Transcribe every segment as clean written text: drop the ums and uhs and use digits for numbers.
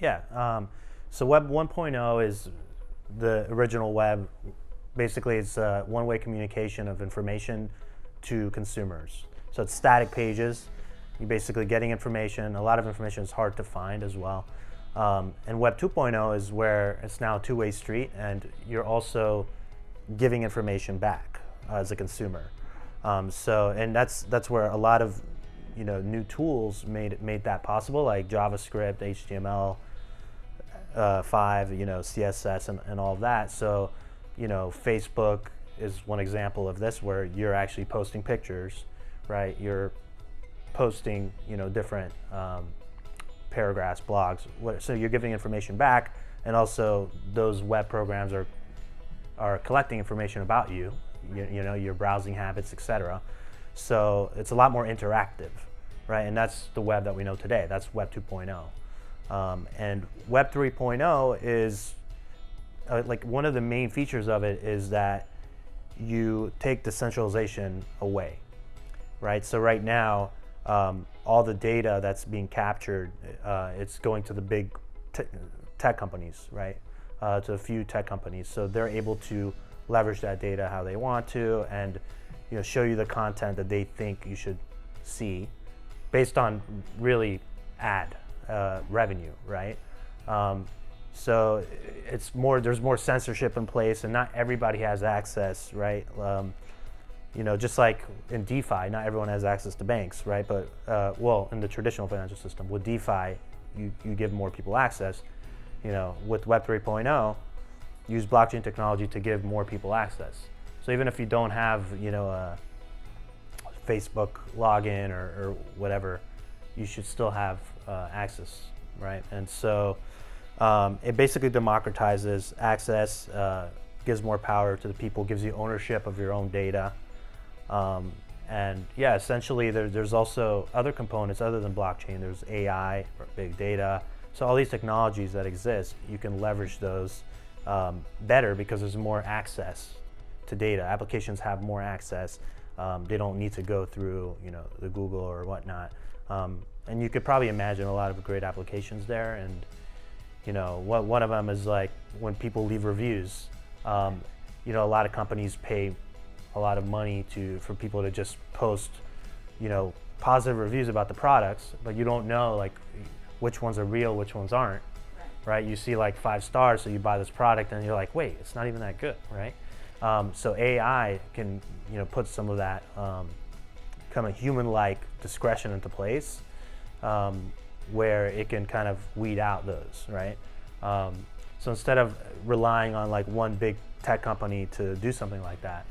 Yeah. So Web 1.0 is the original web. Basically, it's one-way communication of information to consumers. So it's static pages. You're basically getting information. A lot of information is hard to find as well. And Web 2.0 is where it's now a two-way street, and you're also giving information back as a consumer. And that's where a lot of new tools made that possible, like JavaScript, HTML, 5, CSS, and all of that. So, Facebook is one example of this, where you're actually posting pictures, right? You're posting, different paragraphs, blogs. So you're giving information back, and also those web programs are collecting information about you, your browsing habits, etc. So it's a lot more interactive, right? And that's the web that we know today. That's Web 2.0. And Web 3.0 is like one of the main features of it is that you take the centralization away, right? So right now, all the data that's being captured, it's going to the big tech companies, right? To a few tech companies, so they're able to leverage that data how they want to, and show you the content that they think you should see, based on really ad revenue, right? So there's more censorship in place, and not everybody has access, right? Just like in DeFi, not everyone has access to banks, right? But in the traditional financial system, with DeFi, you give more people access. With Web 3.0, use blockchain technology to give more people access. So even if you don't have, a Facebook login or whatever, you should still have access, right? And so it basically democratizes access, gives more power to the people, gives you ownership of your own data. And yeah, essentially there's also other components other than blockchain. There's AI or big data. So all these technologies that exist, you can leverage those better because there's more access to data. Applications have more access. They don't need to go through, the Google or whatnot. And you could probably imagine a lot of great applications there. And one of them is like when people leave reviews. A lot of companies pay a lot of money for people to just post, positive reviews about the products, but you don't know like which ones are real, which ones aren't, right? You see like 5 stars, so you buy this product, and you're like, wait, it's not even that good, right? So AI can, put some of that kind of human-like discretion into place, where it can kind of weed out those, right? So instead of relying on like one big tech company to do something like that,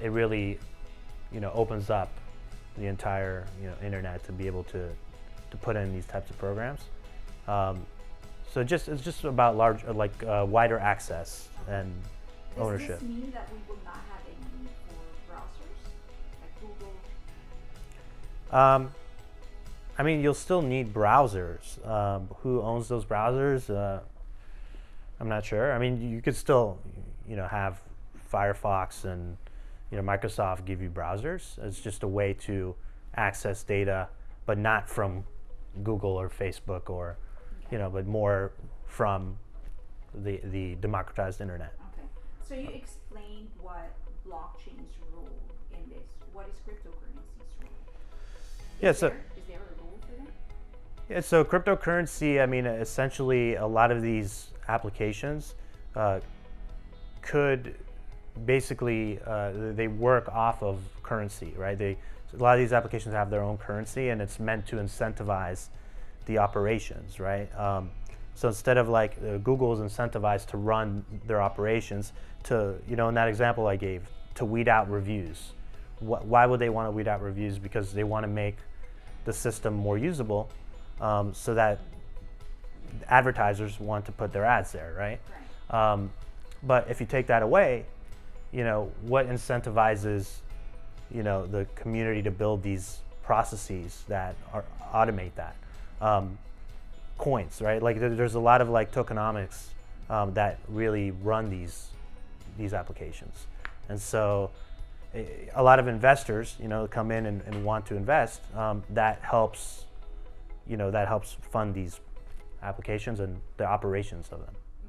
it really, opens up the entire, internet to be able to put in these types of programs. So it's just about wider access and ownership. Does this mean that we will not have any need for browsers like Google? I mean, you'll still need browsers. Who owns those browsers? I'm not sure. I mean, you could still, have Firefox and, Microsoft give you browsers. It's just a way to access data, but not from Google or Facebook or, but more from the democratized internet. Okay. So you explained what blockchain's role in this. What is cryptocurrency's role? Is there a role for them? Yeah, so cryptocurrency, I mean, essentially a lot of these applications could basically, they work off of currency, right? A lot of these applications have their own currency, and it's meant to incentivize the operations, right? So instead of like Google is incentivized to run their operations to, in that example I gave, to weed out reviews. Why would they want to weed out reviews? Because they want to make the system more usable, so that advertisers want to put their ads there, right? But if you take that away, what incentivizes, the community to build these processes that automate that? Coins, right? Like there's a lot of like tokenomics that really run these applications, and so a lot of investors, come in and want to invest. That helps, fund these applications and the operations of them.